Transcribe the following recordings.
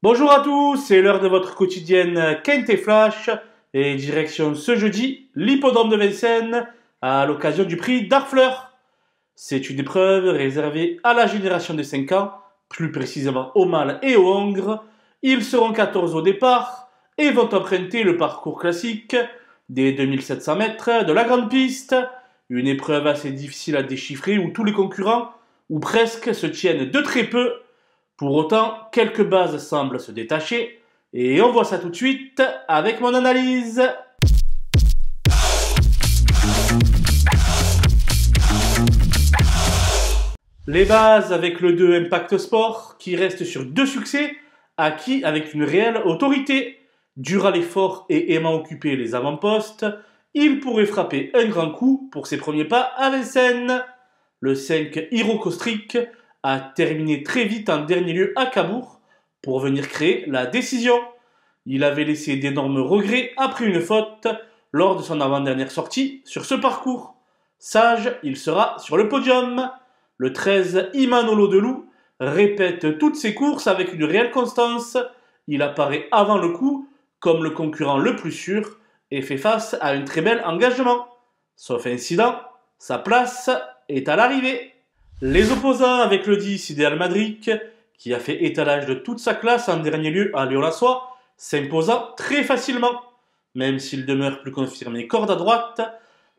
Bonjour à tous, c'est l'heure de votre quotidienne Quinte Flash et direction ce jeudi l'hippodrome de Vincennes à l'occasion du prix Darfleur. C'est une épreuve réservée à la génération des 5 ans, plus précisément aux mâles et aux hongres. Ils seront 14 au départ et vont emprunter le parcours classique des 2700 mètres de la grande piste. Une épreuve assez difficile à déchiffrer où tous les concurrents, ou presque, se tiennent de très peu. Pour autant, quelques bases semblent se détacher, et on voit ça tout de suite avec mon analyse. Les bases avec le 2 Impact Sport, qui reste sur 2 succès, acquis avec une réelle autorité. Dur à l'effort et aimant occuper les avant-postes, il pourrait frapper un grand coup pour ses premiers pas à Vincennes. Le 5 Hiro Kostrick a terminé très vite en dernier lieu à Cabourg pour venir créer la décision. Il avait laissé d'énormes regrets après une faute lors de son avant-dernière sortie sur ce parcours. Sage, il sera sur le podium. Le 13 Imanolo Delou répète toutes ses courses avec une réelle constance. Il apparaît avant le coup comme le concurrent le plus sûr et fait face à un très bel engagement. Sauf incident, sa place est à l'arrivée. Les opposants avec le 10 Ideal Madrid, qui a fait étalage de toute sa classe en dernier lieu à Lyon-la-Soie, s'imposant très facilement. Même s'il demeure plus confirmé corde à droite,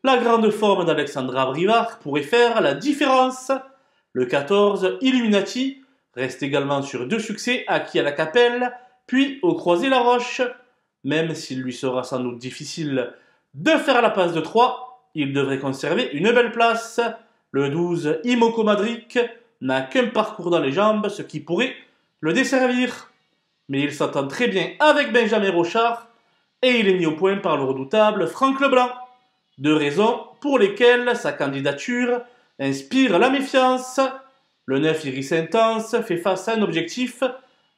la grande forme d'Alexandra Brivard pourrait faire la différence. Le 14 Illuminati reste également sur 2 succès acquis à la Capelle, puis au Croisé-la-Roche. Même s'il lui sera sans doute difficile de faire la passe de 3, il devrait conserver une belle place. Le 12 Imoko Madric n'a qu'un parcours dans les jambes, ce qui pourrait le desservir. Mais il s'entend très bien avec Benjamin Rochard et il est mis au point par le redoutable Franck Leblanc. 2 raisons pour lesquelles sa candidature inspire la méfiance. Le 9 Iris Intense fait face à un objectif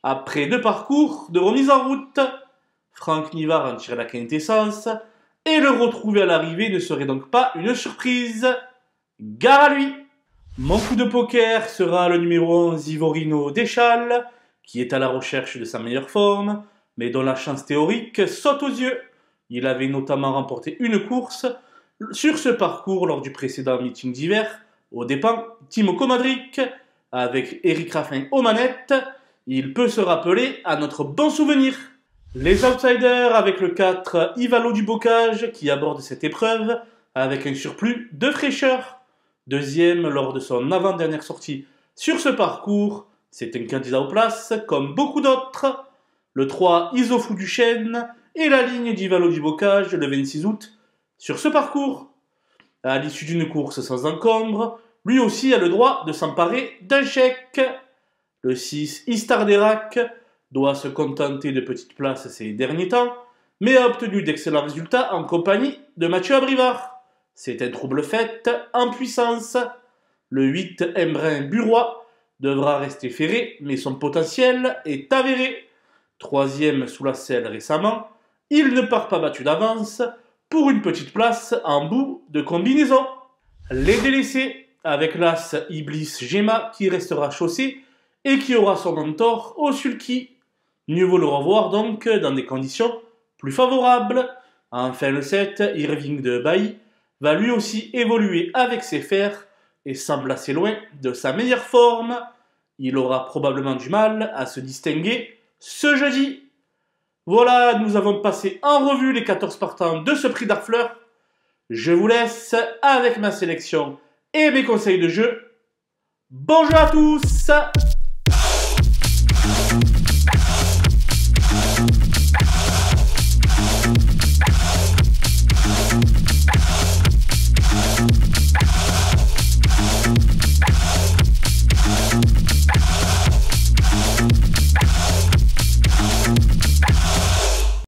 après 2 parcours de remise en route. Franck Nivard en tire la quintessence et le retrouver à l'arrivée ne serait donc pas une surprise. Gare à lui! Mon coup de poker sera le numéro 11 Ivorino Deschal, qui est à la recherche de sa meilleure forme, mais dont la chance théorique saute aux yeux. Il avait notamment remporté une course sur ce parcours lors du précédent meeting d'hiver, aux dépens Timoko Madric, avec Eric Raffin aux manettes. Il peut se rappeler à notre bon souvenir. Les outsiders avec le 4 Ivalo du Bocage, qui aborde cette épreuve avec un surplus de fraîcheur. Deuxième lors de son avant-dernière sortie sur ce parcours, c'est un candidat aux places comme beaucoup d'autres. Le 3 Isofou du Chêne et la ligne d'Ivalo du Bocage le 26 août sur ce parcours. À l'issue d'une course sans encombre, lui aussi a le droit de s'emparer d'un chèque. Le 6 Istar d'Erac doit se contenter de petites places ces derniers temps, mais a obtenu d'excellents résultats en compagnie de Mathieu Abrivard. C'est un trouble fait en puissance. Le 8 Embrun Burois devra rester ferré, mais son potentiel est avéré. 3e sous la selle récemment, il ne part pas battu d'avance pour une petite place en bout de combinaison. Les délaissés avec l'as Iblis Gemma qui restera chaussé et qui aura son mentor au sulky. Mieux vaut le revoir donc dans des conditions plus favorables. Enfin le 7 Irving de Bailly va lui aussi évoluer avec ses fers et semble assez loin de sa meilleure forme. Il aura probablement du mal à se distinguer ce jeudi. Voilà, nous avons passé en revue les 14 partants de ce prix Darfleur. Je vous laisse avec ma sélection et mes conseils de jeu. Bonjour à tous!